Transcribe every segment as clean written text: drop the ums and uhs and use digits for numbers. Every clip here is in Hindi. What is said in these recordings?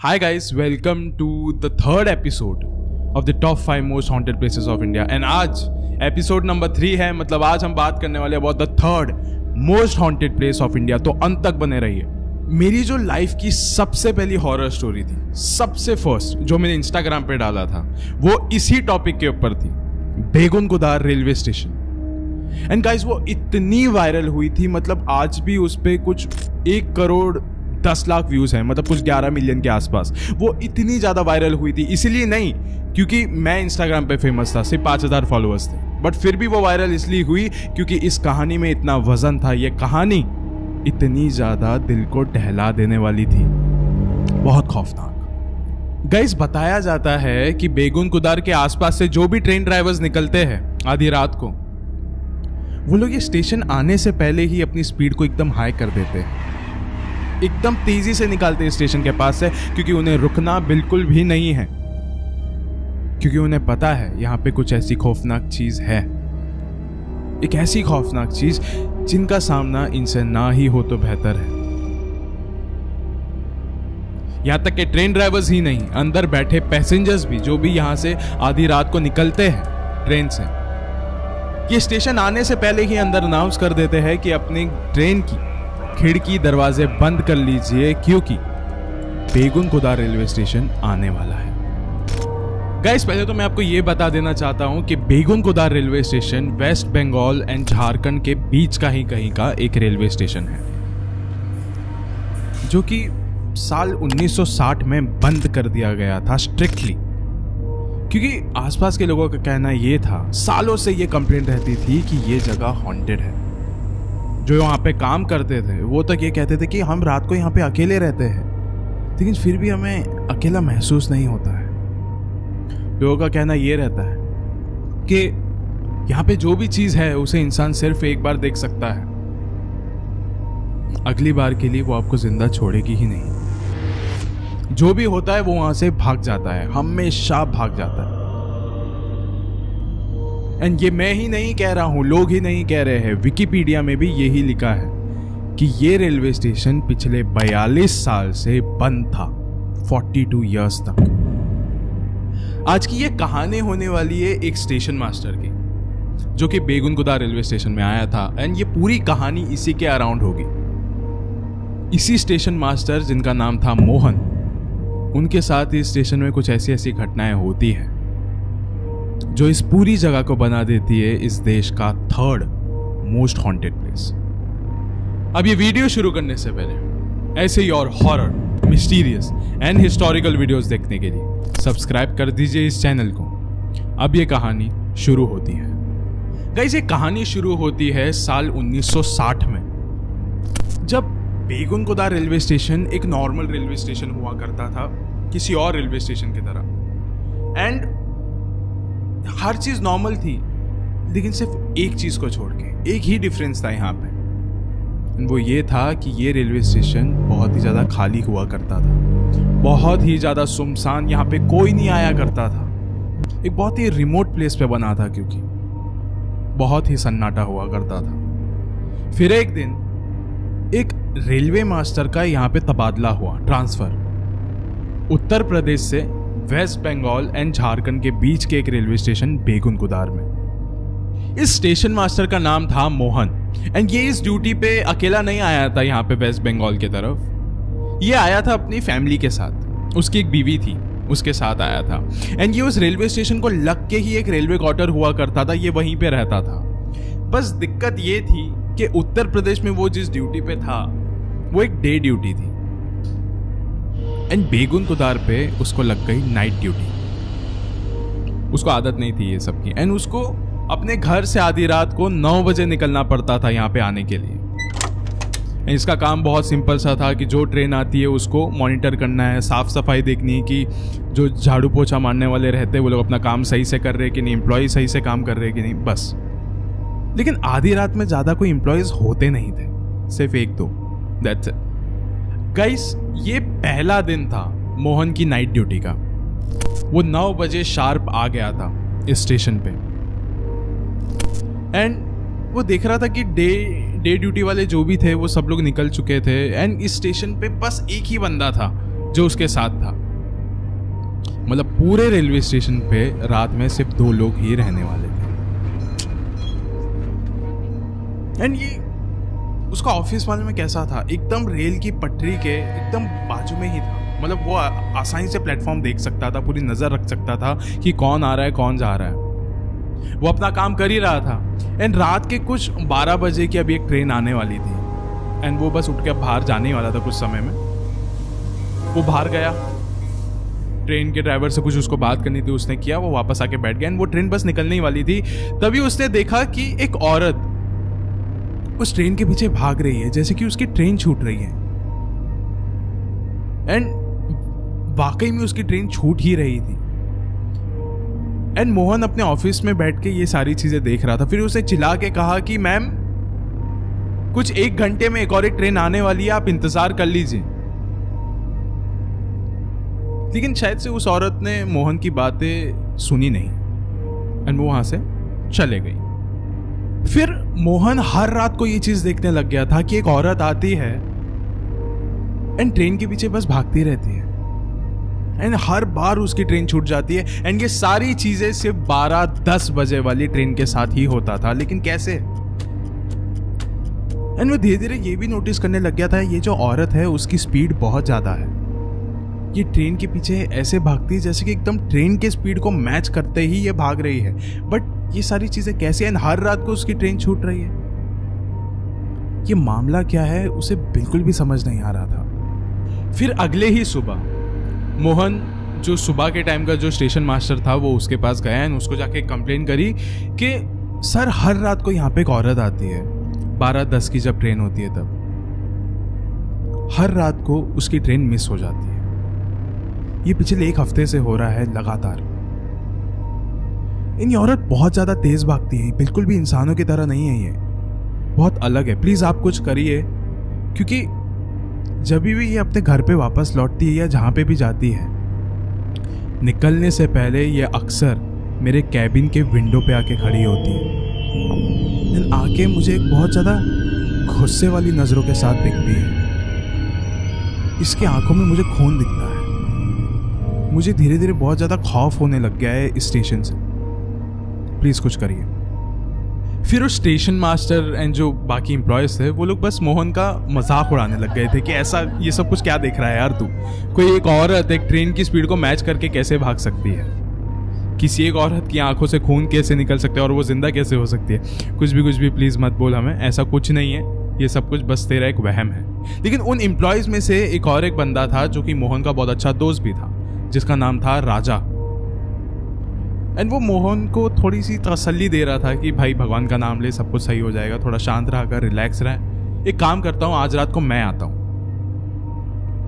Hi guys, welcome to the third episode of the top 5 most haunted places of India. And आज episode number 3 है, मतलब आज हम बात करने वाले about the third most haunted place of India. तो अंत तक बने रहिए। मेरी जो लाइफ की सबसे पहली हॉरर स्टोरी थी, सबसे फर्स्ट जो मैंने इंस्टाग्राम पे डाला था, वो इसी टॉपिक के ऊपर थी, बेगुनकुदार रेलवे स्टेशन। एंड गाइस वो इतनी वायरल हुई थी, मतलब आज भी उस पे कुछ 1 करोड़ 10 लाख व्यूज हैं, मतलब कुछ 11 मिलियन के आसपास। वो इतनी ज्यादा वायरल हुई थी, इसीलिए नहीं क्योंकि मैं इंस्टाग्राम पे फेमस था, सिर्फ 5000 फॉलोअर्स थे, बट फिर भी वो वायरल इसलिए हुई क्योंकि इस कहानी में इतना वजन था। ये कहानी इतनी ज्यादा दिल को टहला देने वाली थी, बहुत खौफनाक। गाइस बताया जाता है कि बेगुनकुदार के आसपास से जो भी ट्रेन ड्राइवर्स निकलते हैं आधी रात को, वो लोग ये स्टेशन आने से पहले ही अपनी स्पीड को एकदम हाई कर देते हैं, एकदम तेजी से निकालते हैं स्टेशन के पास से, क्योंकि उन्हें रुकना बिल्कुल भी नहीं है, क्योंकि उन्हें पता है यहां पे कुछ ऐसी खौफनाक चीज है, एक ऐसी खौफनाक चीज जिनका सामना इनसे ना ही हो तो बेहतर है। यहां तक कि ट्रेन ड्राइवर्स ही नहीं, अंदर बैठे पैसेंजर्स भी, जो भी यहां से आधी रात को निकलते हैं ट्रेन से, ये स्टेशन आने से पहले ही अंदर अनाउंस कर देते हैं कि अपनी ट्रेन की खिड़की दरवाजे बंद कर लीजिए, क्योंकि बेगुनकुदार रेलवे स्टेशन आने वाला है। गाइस पहले तो मैं आपको यह बता देना चाहता हूं कि Begunkodar railway station West Bengal and Jharkhand के बीच का ही कहीं का एक रेलवे स्टेशन है, जो कि साल 1960 में बंद कर दिया गया था स्ट्रिक्टली, क्योंकि आसपास के लोगों का कहना ये था, सालों से ये कंप्लेंट रहती थी कि ये जगह हॉन्टेड है। जो वहाँ पे काम करते थे वो तक ये कहते थे कि हम रात को यहाँ पे अकेले रहते हैं, लेकिन फिर भी हमें अकेला महसूस नहीं होता है। लोगों का कहना ये रहता है कि यहाँ पे जो भी चीज़ है उसे इंसान सिर्फ एक बार देख सकता है, अगली बार के लिए वो आपको जिंदा छोड़ेगी ही नहीं। जो भी होता है वो वहाँ से भाग जाता है, हमेशा भाग जाता है। एंड ये मैं ही नहीं कह रहा हूं, लोग ही नहीं कह रहे हैं, विकिपीडिया में भी यही लिखा है कि ये रेलवे स्टेशन पिछले 42 साल से बंद था, 42 इयर्स तक। आज की ये कहानी होने वाली है एक स्टेशन मास्टर की, जो कि बेगुनकुदार रेलवे स्टेशन में आया था, एंड ये पूरी कहानी इसी के अराउंड होगी। इसी स्टेशन मास्टर जिनका नाम था मोहन, उनके साथ इस स्टेशन में कुछ ऐसी ऐसी घटनाएं होती है जो इस पूरी जगह को बना देती है इस देश का थर्ड मोस्ट हॉन्टेड प्लेस। अब ये वीडियो शुरू करने से पहले ऐसे ही और horror, mysterious and historical videos देखने के लिए सब्सक्राइब कर दीजिए इस चैनल को। अब ये कहानी शुरू होती है। गाइस ये कहानी शुरू होती है साल 1960 में, जब बेगुनकुदार रेलवे स्टेशन एक नॉर्मल रेलवे स्टेशन हुआ करता था, किसी और रेलवे स्टेशन की तरह, एंड हर चीज नॉर्मल थी, लेकिन सिर्फ एक चीज को छोड़ के एक ही डिफरेंस था यहाँ पे, वो ये था कि ये रेलवे स्टेशन बहुत ही ज्यादा खाली हुआ करता था, बहुत ही ज्यादा सुनसान, यहाँ पे कोई नहीं आया करता था। एक बहुत ही रिमोट प्लेस पे बना था, क्योंकि बहुत ही सन्नाटा हुआ करता था। फिर एक दिन एक रेलवे मास्टर का यहाँ पे तबादला हुआ, ट्रांसफर, उत्तर प्रदेश से वेस्ट बंगाल एंड झारखंड के बीच के एक रेलवे स्टेशन बेगुनकुदार में। इस स्टेशन मास्टर का नाम था मोहन, एंड ये इस ड्यूटी पे अकेला नहीं आया था यहाँ पे वेस्ट बंगाल की तरफ, ये आया था अपनी फैमिली के साथ, उसकी एक बीवी थी, उसके साथ आया था। एंड ये उस रेलवे स्टेशन को लग के ही एक रेलवे क्वार्टर हुआ करता था, ये वहीं पे रहता था। बस दिक्कत ये थी कि उत्तर प्रदेश में वो जिस ड्यूटी पे था वो एक डे ड्यूटी थी, एंड बेगुनकुदार पे उसको लग गई नाइट ड्यूटी। उसको आदत नहीं थी ये सब की, एंड उसको अपने घर से आधी रात को 9 बजे निकलना पड़ता था यहाँ पे आने के लिए। इसका काम बहुत सिंपल सा था कि जो ट्रेन आती है उसको मॉनिटर करना है, साफ सफाई देखनी है कि जो झाड़ू पोछा मारने वाले रहते हैं वो लोग अपना काम सही से कर रहे कि नहीं, एम्प्लॉय सही से काम कर रहे कि नहीं, बस। लेकिन आधी रात में ज्यादा कोई एम्प्लॉयज होते नहीं थे, सिर्फ 1-2, दैट्स इट। गाइस ये पहला दिन था मोहन की नाइट ड्यूटी का। वो 9 बजे शार्प आ गया था इस स्टेशन पे, एंड वो देख रहा था कि डे ड्यूटी वाले जो भी थे वो सब लोग निकल चुके थे, एंड इस स्टेशन पे बस एक ही बंदा था जो उसके साथ था। मतलब पूरे रेलवे स्टेशन पे रात में सिर्फ 2 लोग ही रहने वाले थे। एंड ये उसका ऑफिस वाले में कैसा था, एकदम रेल की पटरी के एकदम बाजू में ही था। मतलब वो आसानी से प्लेटफॉर्म देख सकता था, पूरी नजर रख सकता था कि कौन आ रहा है कौन जा रहा है। वो अपना काम कर ही रहा था। एंड रात के कुछ 12 बजे की अभी एक ट्रेन आने वाली थी। एंड वो बस उठ के बाहर जाने ही वाला था कुछ समय में। वो बाहर गया, ट्रेन के ड्राइवर से कुछ उसको बात करनी थी, उसने किया, वो वापस आके बैठ गया। एंड वो ट्रेन बस निकलने ही वाली थी, तभी उसने देखा कि एक औरत उस ट्रेन के पीछे भाग रही है, जैसे कि उसकी ट्रेन छूट रही है। एंड वाकई में उसकी ट्रेन छूट ही रही थी। एंड मोहन अपने ऑफिस में बैठ के ये सारी चीजें देख रहा था। फिर उसे चिल्ला के कहा कि मैम, कुछ 1 घंटे में एक और एक ट्रेन आने वाली है, आप इंतजार कर लीजिए। लेकिन शायद से उस औरत ने मोहन की बातें सुनी नहीं एंड वो वहां से चले गई। फिर मोहन हर रात को ये चीज देखने लग गया था कि एक औरत आती है एंड ट्रेन के पीछे बस भागती रहती है। एंड हर बार उसकी ट्रेन छूट जाती है। एंड ये सारी चीजें सिर्फ 12-10 बजे वाली ट्रेन के साथ ही होता था। लेकिन कैसे? एंड वो धीरे धीरे ये भी नोटिस करने लग गया था, ये जो औरत है उसकी स्पीड बहुत ज्यादा है। ये ट्रेन के पीछे ऐसे भागती है जैसे कि एकदम ट्रेन के स्पीड को मैच करते ही ये भाग रही है। बट ये सारी चीजें कैसे? एंड हर रात को उसकी ट्रेन छूट रही है। ये मामला क्या है उसे बिल्कुल भी समझ नहीं आ रहा था। फिर अगले ही सुबह मोहन, जो सुबह के टाइम का जो स्टेशन मास्टर था, वो उसके पास गया एंड उसको जाके कंप्लेन करी कि सर, हर रात को यहाँ पे एक औरत आती है, 12:10 की जब ट्रेन होती है तब हर रात को उसकी ट्रेन मिस हो जाती है। ये पिछले 1 हफ्ते से हो रहा है लगातार। ये औरत बहुत ज्यादा तेज भागती है, बिल्कुल भी इंसानों की तरह नहीं है, ये बहुत अलग है। प्लीज आप कुछ करिए, क्योंकि जब भी ये अपने घर पे वापस लौटती है या जहां पे भी जाती है, निकलने से पहले ये अक्सर मेरे कैबिन के विंडो पे आके खड़ी होती है। आके मुझे एक बहुत ज्यादा गुस्से वाली नजरों के साथ दिखती है। इसकी आंखों में मुझे खून दिखता है। मुझे धीरे धीरे बहुत ज्यादा खौफ होने लग गया है इस स्टेशन से। प्लीज कुछ करिए। फिर उस स्टेशन मास्टर एंड जो बाकी एम्प्लॉयज थे, वो लोग बस मोहन का मजाक उड़ाने लग गए थे कि ऐसा ये सब कुछ क्या देख रहा है यार तू? कोई एक औरत एक ट्रेन की स्पीड को मैच करके कैसे भाग सकती है? किसी एक औरत की आंखों से खून कैसे निकल सकता है और वो जिंदा कैसे हो सकती है? कुछ भी प्लीज मत बोल हमें, ऐसा कुछ नहीं है, ये सब कुछ बस तेरा एक वहम है। लेकिन उन एम्प्लॉयज में से एक और एक बंदा था जो कि मोहन का बहुत अच्छा दोस्त भी था, जिसका नाम था राजा। एंड वो मोहन को थोड़ी सी तसल्ली दे रहा था कि भाई भगवान का नाम ले, सब कुछ सही हो जाएगा, थोड़ा शांत रहा कर, रिलैक्स रहे। एक काम करता हूँ, आज रात को मैं आता हूँ,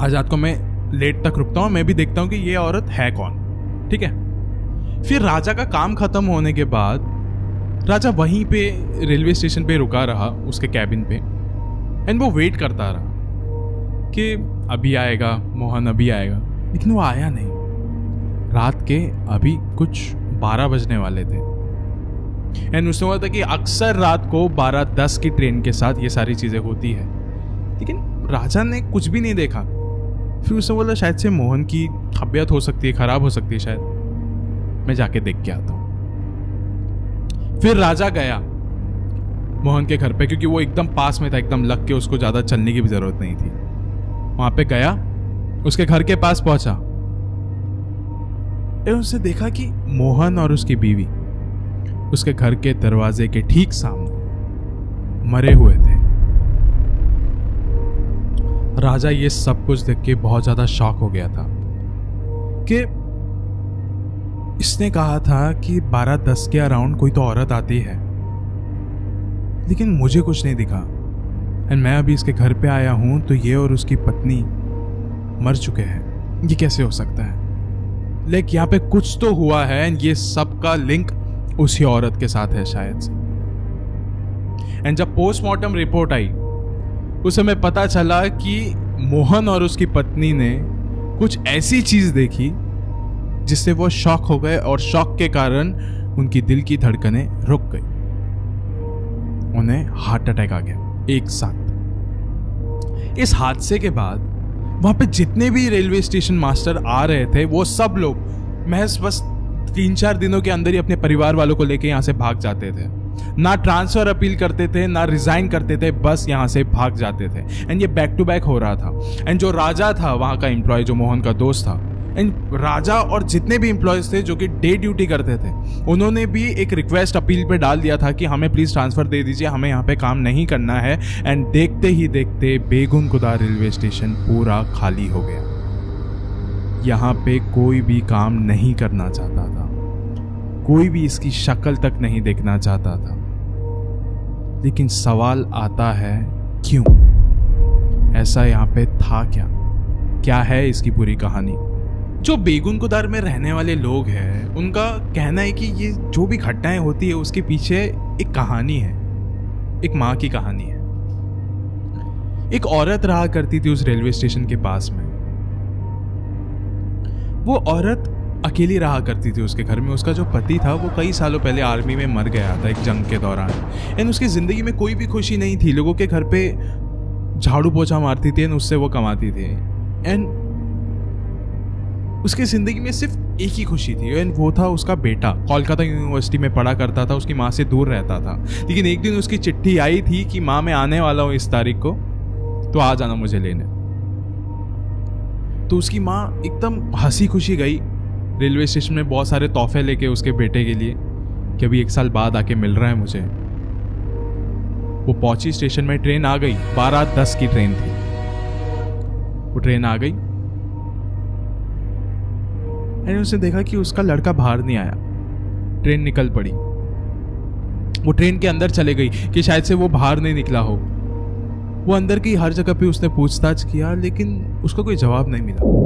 आज रात को मैं लेट तक रुकता हूँ, मैं भी देखता हूँ कि ये औरत है कौन। ठीक है। फिर राजा का काम खत्म होने के बाद राजा वहीं पे रेलवे स्टेशन पे रुका रहा, उसके कैबिन पे। एंड वो वेट करता रहा कि अभी आएगा मोहन, अभी आएगा। लेकिन वो आया नहीं। रात के अभी कुछ 12 बजने वाले थे। एंड उसने बोला था कि अक्सर रात को 12:10 की ट्रेन के साथ ये सारी चीजें होती है। लेकिन राजा ने कुछ भी नहीं देखा। फिर उसने बोला शायद से मोहन की तबीयत हो सकती है, खराब हो सकती है, शायद मैं जाके देख के आता हूं। फिर राजा गया मोहन के घर पे, क्योंकि वो एकदम पास में था, एकदम लग के, उसको ज्यादा चलने की भी जरूरत नहीं थी। वहां पे गया, उसके घर के पास पहुंचा। उसने देखा कि मोहन और उसकी बीवी उसके घर के दरवाजे के ठीक सामने मरे हुए थे। राजा ये सब कुछ देख के बहुत ज्यादा शॉक हो गया था कि इसने कहा था कि 12:10 के अराउंड कोई तो औरत आती है, लेकिन मुझे कुछ नहीं दिखा। एंड मैं अभी इसके घर पे आया हूं तो ये और उसकी पत्नी मर चुके हैं। ये कैसे हो सकता है? लेकिन यहाँ पे कुछ तो हुआ है एंड ये सब का लिंक उसी औरत के साथ है शायद से। एंड जब पोस्टमार्टम रिपोर्ट आई उस समय पता चला कि मोहन और उसकी पत्नी ने कुछ ऐसी चीज देखी जिससे वो शॉक हो गए और शॉक के कारण उनकी दिल की धड़कनें रुक गई। उन्हें हार्ट अटैक आ गया एक साथ। इस हादसे के बाद वहां पे जितने भी रेलवे स्टेशन मास्टर आ रहे थे वो सब लोग महज बस 3-4 दिनों के अंदर ही अपने परिवार वालों को लेके यहाँ से भाग जाते थे। ना ट्रांसफर अपील करते थे, ना रिजाइन करते थे, बस यहाँ से भाग जाते थे। एंड ये बैक टू बैक हो रहा था। एंड जो राजा था वहाँ का एम्प्लॉय, जो मोहन का दोस्त था, एंड राजा और जितने भी एम्प्लॉयज थे जो कि डे ड्यूटी करते थे, उन्होंने भी एक रिक्वेस्ट अपील पे डाल दिया था कि हमें प्लीज ट्रांसफर दे दीजिए, हमें यहाँ पे काम नहीं करना है। एंड देखते ही देखते बेगुनकुदा रेलवे स्टेशन पूरा खाली हो गया। यहाँ पे कोई भी काम नहीं करना चाहता था, कोई भी इसकी शक्ल तक नहीं देखना चाहता था। लेकिन सवाल आता है क्यों? ऐसा यहाँ पे था क्या है इसकी पूरी कहानी? जो बेगुनकुदार में रहने वाले लोग हैं उनका कहना है कि ये जो भी घटनाएं होती है उसके पीछे एक कहानी है, एक माँ की कहानी है। एक औरत रहा करती थी उस रेलवे स्टेशन के पास में। वो औरत अकेली रहा करती थी उसके घर में। उसका जो पति था वो कई सालों पहले आर्मी में मर गया था एक जंग के दौरान। एंड उसकी जिंदगी में कोई भी खुशी नहीं थी। लोगों के घर पे झाड़ू पोछा मारती थी एंड उससे वो कमाती थी। एंड उसकी जिंदगी में सिर्फ एक ही खुशी थी एंड वो था उसका बेटा। कोलकाता यूनिवर्सिटी में पढ़ा करता था, उसकी माँ से दूर रहता था। लेकिन एक दिन उसकी चिट्ठी आई थी कि माँ मैं आने वाला हूँ इस तारीख को, तो आ जाना मुझे लेने। तो उसकी माँ एकदम हंसी खुशी गई रेलवे स्टेशन में बहुत सारे तोहफे लेके उसके बेटे के लिए कि अभी 1 साल बाद आके मिल रहा है मुझे। वो पहुंची स्टेशन में, ट्रेन आ गई। 12:10 की ट्रेन थी। वो ट्रेन आ गई एंड उसने देखा कि उसका लड़का बाहर नहीं आया। ट्रेन निकल पड़ी। वो ट्रेन के अंदर चले गई कि शायद से वो बाहर नहीं निकला हो। वो अंदर की हर जगह पे उसने पूछताछ किया लेकिन उसको कोई जवाब नहीं मिला।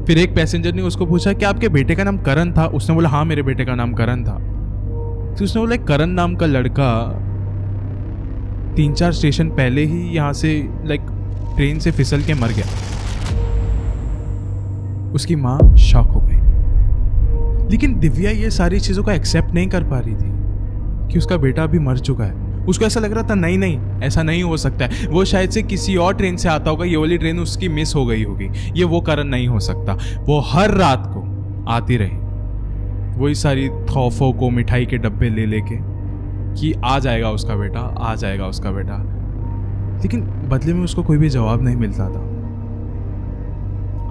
फिर एक पैसेंजर ने उसको पूछा कि आपके बेटे का नाम करण था? उसने बोला हाँ मेरे बेटे का नाम करण था। तो उसने बोला करण नाम का लड़का 3-4 स्टेशन पहले ही यहाँ से ट्रेन से फिसल के मर गया। उसकी माँ शॉक हो गई। लेकिन दिव्या ये सारी चीजों को एक्सेप्ट नहीं कर पा रही थी कि उसका बेटा अभी मर चुका है। उसको ऐसा लग रहा था नहीं ऐसा नहीं हो सकता है। वो शायद से किसी और ट्रेन से आता होगा, ये वाली ट्रेन उसकी मिस हो गई होगी। ये वो करण नहीं हो सकता। वो हर रात को आती रही वही सारी तोहफों को, मिठाई के डब्बे ले लेके कि आ जाएगा उसका बेटा, आ जाएगा उसका बेटा। लेकिन बदले में उसको कोई भी जवाब नहीं मिलता था।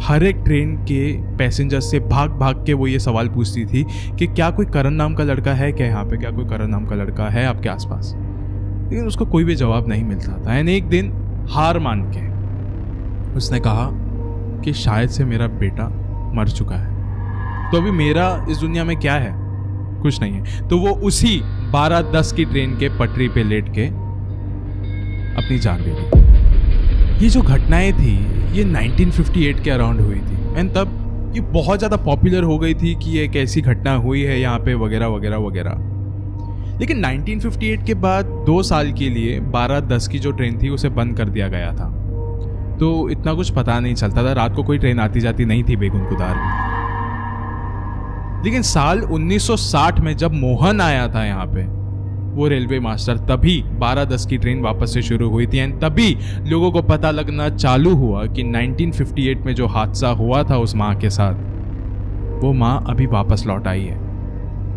हर एक ट्रेन के पैसेंजर से भाग भाग के वो ये सवाल पूछती थी कि क्या कोई करण नाम का लड़का है क्या यहाँ पे, क्या कोई करण नाम का लड़का है आपके आसपास? लेकिन उसको कोई भी जवाब नहीं मिलता था। एंड एक दिन हार मान के उसने कहा कि शायद से मेरा बेटा मर चुका है, तो अभी मेरा इस दुनिया में क्या है? कुछ नहीं है। तो वो उसी 12:10 की ट्रेन के पटरी पे लेट के अपनी जान दे दी। ये जो घटनाएं थी ये 1958 के अराउंड हुई थी। एंड तब ये बहुत ज़्यादा पॉपुलर हो गई थी कि एक ऐसी घटना हुई है यहाँ पे वगैरह वगैरह वगैरह। लेकिन 1958 के बाद 2 साल के लिए 12:10 की जो ट्रेन थी उसे बंद कर दिया गया था। तो इतना कुछ पता नहीं चलता था, रात को कोई ट्रेन आती जाती नहीं थी बेगुनकुदार में। लेकिन साल 1960 में जब मोहन आया था यहाँ पे, वो रेलवे मास्टर, तभी 12:10 की ट्रेन वापस से शुरू हुई थी। एंड तभी लोगों को पता लगना चालू हुआ कि 1958 में जो हादसा हुआ था उस माँ के साथ, वो माँ अभी वापस लौट आई है।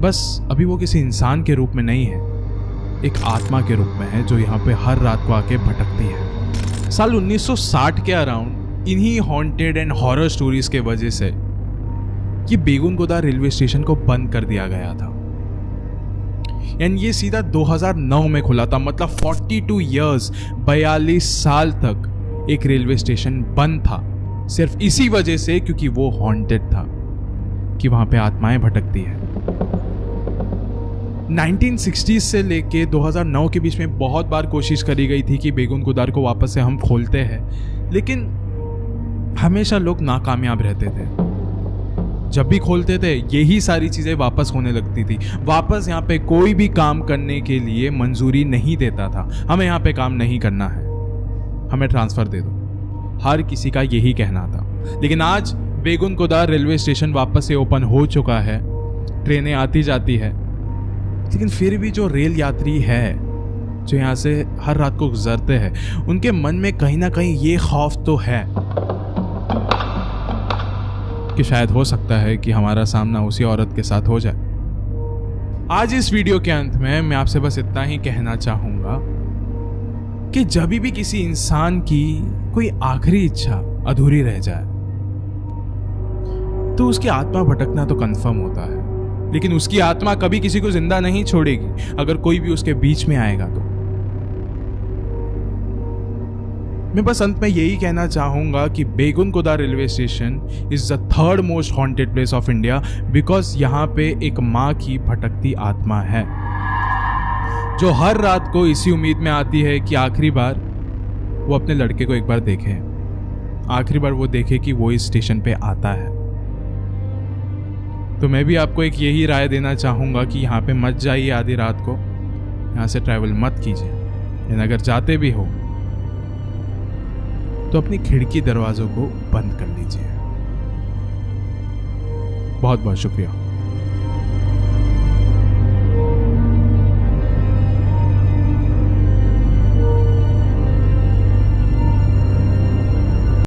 बस अभी वो किसी इंसान के रूप में नहीं है, एक आत्मा के रूप में है जो यहाँ पे हर रात को आके भटकती है। साल 1960 के अराउंड इन्हीं हॉन्टेड एंड हॉरर स्टोरीज के वजह से ये बेगुनकुदा रेलवे स्टेशन को बंद कर दिया गया था। एंड ये सीधा 2009 में खुला था। मतलब 42 इयर्स, 42 साल तक एक रेलवे स्टेशन बंद था, सिर्फ इसी वजह से क्योंकि वो हॉन्टेड था, कि वहां पे आत्माएं भटकती है। 1960s से लेके 2009 के बीच में बहुत बार कोशिश करी गई थी कि बेगुनकुदार को वापस से हम खोलते हैं, लेकिन हमेशा लोग नाकामयाब रहते थे। जब भी खोलते थे यही सारी चीजें वापस होने लगती थी। वापस यहाँ पे कोई भी काम करने के लिए मंजूरी नहीं देता था। हमें यहाँ पे काम नहीं करना है, हमें ट्रांसफर दे दो, हर किसी का यही कहना था। लेकिन आज बेगुनकुदा रेलवे स्टेशन वापस से ओपन हो चुका है, ट्रेनें आती जाती है, लेकिन फिर भी जो रेल यात्री है जो यहाँ से हर रात को गुजरते हैं, उनके मन में कहीं ना कहीं ये खौफ तो है कि शायद हो सकता है कि हमारा सामना उसी औरत के साथ हो जाए। आज इस वीडियो के अंत में मैं आपसे बस इतना ही कहना चाहूंगा कि जब भी किसी इंसान की कोई आखिरी इच्छा अधूरी रह जाए तो उसकी आत्मा भटकना तो कंफर्म होता है, लेकिन उसकी आत्मा कभी किसी को जिंदा नहीं छोड़ेगी अगर कोई भी उसके बीच में आएगा तो। मैं बस अंत में यही कहना चाहूंगा कि Begunkodar railway station is the third most haunted place of India because यहाँ पे एक माँ की भटकती आत्मा है जो हर रात को इसी उम्मीद में आती है कि आखिरी बार वो अपने लड़के को एक बार देखे, आखिरी बार वो देखे कि वो इस स्टेशन पे आता है। तो मैं भी आपको एक यही राय देना चाहूंगा कि यहाँ पे मत जाइए आधी रात को, यहाँ से ट्रैवल मत कीजिए, लेकिन अगर जाते भी हो तो अपनी खिड़की दरवाजों को बंद कर लीजिए। बहुत बहुत शुक्रिया।